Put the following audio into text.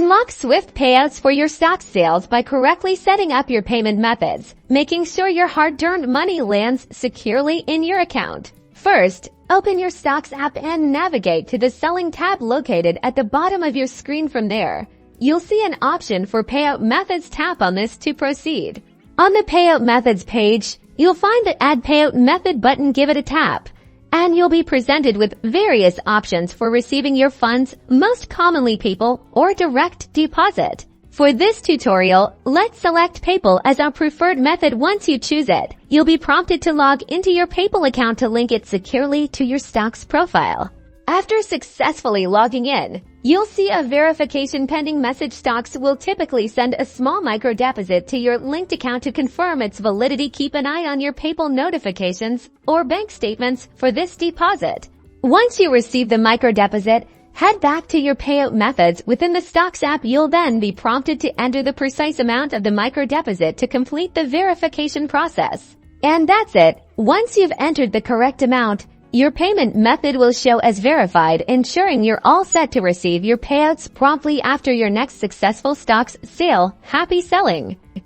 Unlock swift payouts for your stock sales by correctly setting up your payment methods, making sure your hard-earned money lands securely in your account. First, open your StockX app and navigate to the Selling tab located at the bottom of your screen. From there, you'll see an option for Payout Methods. Tap on this to proceed. On the Payout Methods page, you'll find the Add Payout Method button. Give it a tap, and you'll be presented with various options for receiving your funds, most commonly PayPal or direct deposit. For this tutorial, let's select PayPal as our preferred method. Once you choose it, you'll be prompted to log into your PayPal account to link it securely to your StockX profile. After successfully logging in, you'll see a verification pending message. StockX will typically send a small microdeposit to your linked account to confirm its validity. Keep an eye on your PayPal notifications or bank statements for this deposit. Once you receive the microdeposit, head back to your payout methods within the StockX app. You'll then be prompted to enter the precise amount of the microdeposit to complete the verification process. And that's it. Once you've entered the correct amount, your payment method will show as verified, ensuring you're all set to receive your payouts promptly after your next successful StockX sale. Happy selling!